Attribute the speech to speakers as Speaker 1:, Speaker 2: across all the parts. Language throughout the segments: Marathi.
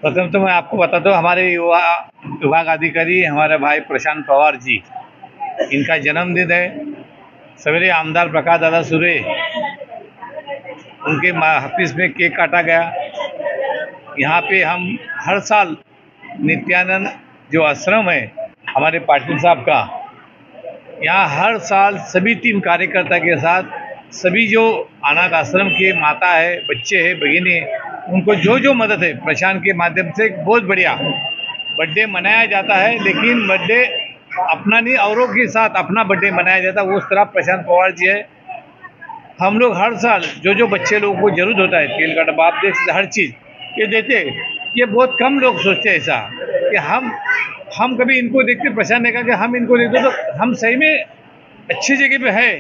Speaker 1: प्रथम तो मैं आपको बताता हूँ, हमारे युवा विभाग अधिकारी हमारे भाई प्रशांत पवार जी, इनका जन्मदिन है। सवेरे आमदार प्रकाश दादा सुरे उनके ऑफिस में केक काटा गया। यहाँ पे हम हर साल नित्यानंद जो आश्रम है हमारे पाटिल साहब का, यहाँ हर साल सभी टीम कार्यकर्ता के साथ सभी जो अनाथ आश्रम के माता है, बच्चे हैं, भगिनी है, उनको जो जो मदद है प्रशांत के माध्यम से बहुत बढ़िया बर्थडे मनाया जाता है। लेकिन बर्थडे अपना नहीं, औरों के साथ अपना बर्थडे मनाया जाता है। उस तरह प्रशांत पवार जी है। हम लोग हर साल जो जो बच्चे लोगों को जरूरत होता है, तेल का डब्बा, आप देख सकते हर चीज़ ये देते हैं। ये बहुत कम लोग सोचते हैं ऐसा कि हम कभी इनको देखते। प्रशांत ने कहा कि हम इनको देखते तो हम सही में अच्छी जगह पे है,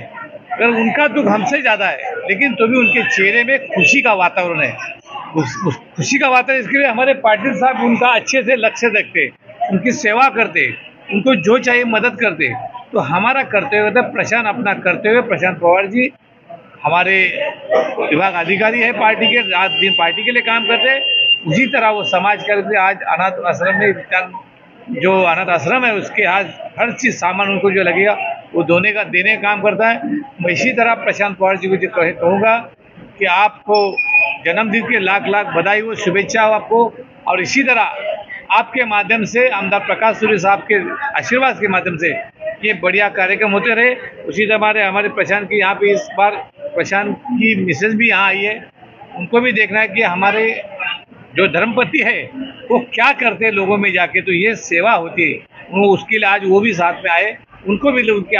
Speaker 1: अगर उनका दुख हमसे ज़्यादा है, लेकिन तो भी उनके चेहरे में खुशी का वातावरण है। उस खुशी का वातावरण, इसके लिए हमारे पाटिल साहब उनका अच्छे से लक्ष्य रखते, उनकी सेवा करते, उनको जो चाहिए मदद करते। तो हमारा करते हुए था प्रशांत, अपना करते हुए प्रशांत पवार जी हमारे विभाग अधिकारी है पार्टी के, रात दिन पार्टी के लिए काम करते हैं। उसी तरह वो समाज के लिए आज अनाथ आश्रम में, जो अनाथ आश्रम है उसके आज हर चीज़ सामान उनको जो लगेगा वो देने का काम करता है। मैं इसी तरह प्रशांत पवार जी को जो कहूँगा कि आपको जन्मदिन के लाख लाख बधाई हो, शुभेच्छा हो आपको। और इसी तरह आपके माध्यम से आमदार प्रकाश सूर्य साहब के आशीर्वाद के माध्यम से ये बढ़िया कार्यक्रम होते रहे। उसी तरह हमारे प्रशांत की यहाँ पे इस बार प्रशांत की मिसेज भी यहाँ आई है, उनको भी देखना है कि हमारे जो धर्मपति है वो क्या करते हैं लोगों में जाके, तो ये सेवा होती है। वो उसके लिए आज वो भी साथ में आए, उनको भी उनके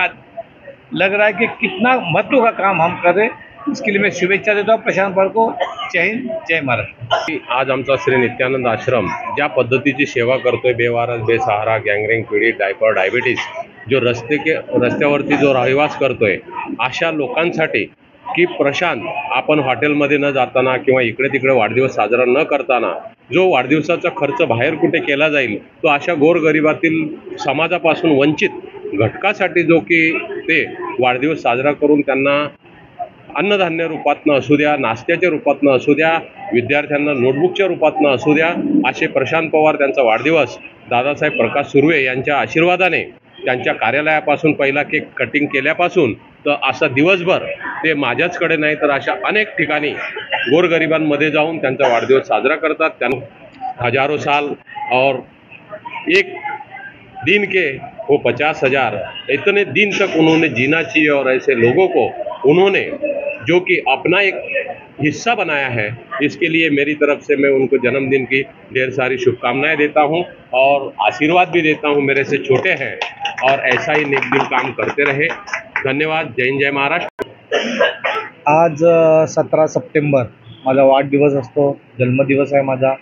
Speaker 1: लग रहा है कि कितना महत्व का काम हम कर रहे हैं। इसके लिए मैं शुभेच्छा देता हूँ प्रशांत पवार को। जय हिंद, जय महाराष्ट्र।
Speaker 2: आज आमचा श्री नित्यानंद आश्रम ज्या पद्धतीची सेवा करतोय, बेवारस, बेसहारा, गँगरेन पीडित, डायपर, डायबिटीज, जो रस्त्यावरती जो रहिवास करतोय अशा लोकांसाठी, की प्रशांत आपण हॉटेलमध्ये न जाताना किंवा इकडे तिकडे वाढदिवस साजरा न करताना जो वाढदिवसाचा खर्च बाहेर कुठे केला जाईल तो अशा गोरगरिबातील समाजापासून वंचित घटकासाठी जो की ते वाढदिवस साजरा करून त्यांना अन्नधान्य रूपातनं असू द्या, नाश्त्याच्या रूपातनं असू द्या, विद्यार्थ्यांना नोटबुकच्या रूपातनं असू द्या, असे प्रशांत पवार त्यांचा वाढदिवस दादासाहेब प्रकाश सुर्वे यांच्या आशीर्वादाने त्यांच्या कार्यालयापासून पहिला केक कटिंग केल्यापासून तर असा दिवसभर ते माझ्याचकडे नाही तर अशा अनेक ठिकाणी गोरगरिबांमध्ये जाऊन त्यांचा वाढदिवस साजरा करतात। त्यांना हजारों साल और एक दिन के वो 50,000 इतने दिन तक उन्होंने जीना चाहिए और ऐसे लोगों को उन्होंने जो कि अपना एक हिस्सा बनाया है, इसके लिए मेरी तरफ से मैं उनको जन्मदिन की ढेर सारी शुभकामनाएं देता हूं और आशीर्वाद भी देता हूं। मेरे से छोटे हैं और ऐसा ही नेकदिल काम करते रहे। धन्यवाद। जय हिंद, जय महाराष्ट्र।
Speaker 3: आज 17 सप्टेंबर माझा वाढदिवस असतो, जन्मदिवस आहे माझा।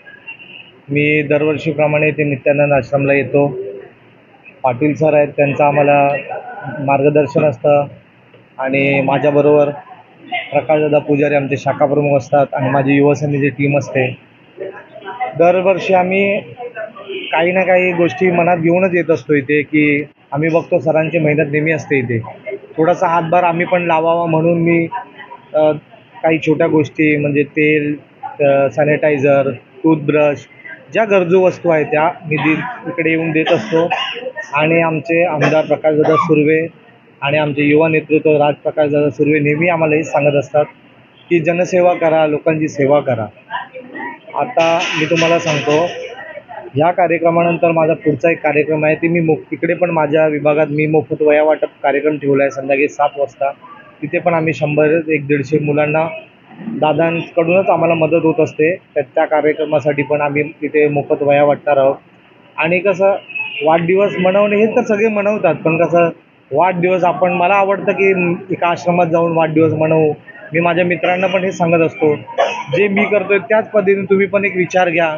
Speaker 3: मी दरवर्षीप्रमाणे ते नित्यानंद आश्रमला येतो। पाटील सर आहेत, त्यांचं आम्हाला मार्गदर्शन असतं आणि माझ्याबरोबर प्रकाशदादा पुजारी आमचे शाखा प्रमुख असतात आणि माझी युवसेनेची टीम असते। दरवर्षी आम्ही काही ना काही गोष्टी मनात घेऊनच येत असतो इथे, की आम्ही बघतो सरांची मेहनत नेहमी असते इथे, थोडासा हातभार आम्ही पण लावावा म्हणून मी काही छोट्या गोष्टी म्हणजे तेल, सॅनिटायझर, टूथब्रश, ज्या गरजू वस्तू आहेत त्या मी इकडे येऊन देत असतो। आणि आमचे आमदार प्रकाशदादा सुर्वे आणि आमचे युवा नेतृत्व प्रकाशदादा सुर्वे नेहमी आम्हाला हे सांगत असतात की जनसेवा करा, लोकांची सेवा करा। आता मी तुम्हाला सांगतो, ह्या कार्यक्रमानंतर माझा पुढचा एक कार्यक्रम आहे, ते मी तिकडे पण माझ्या विभागात मी मोफत वह्या वाटप कार्यक्रम ठेवला आहे संध्याकाळी 7 वाजता। तिथे पण आम्ही 100-150 मुलांना दादांकडूनच आम्हाला मदत होत असते, त्या कार्यक्रमासाठी पण आम्ही तिथे मोफत वह्या वाटणार आहोत। आणि कसं वाढदिवस मनवणे हे तर सगळे मनवतात, पण कसं वाढदिवस मला आवडतं की एका आश्रमात जाऊन वाढदिवस मनवू। मी माझ्या मित्रांना पण हे सांगत असतो, जे मी करतोय त्याच पद्धतीने तुम्ही पण एक विचार घ्या।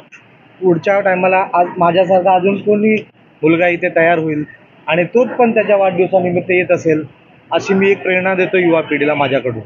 Speaker 3: पुढच्या टायमाला आज माझ्यासारखा अजून कोणी मुलगा इथे तयार होईल आणि तोच पण त्याच्या वाढदिवसानिमित्त येत असेल, अशी मी एक प्रेरणा देतो युवा पिढीला माझ्याकडून।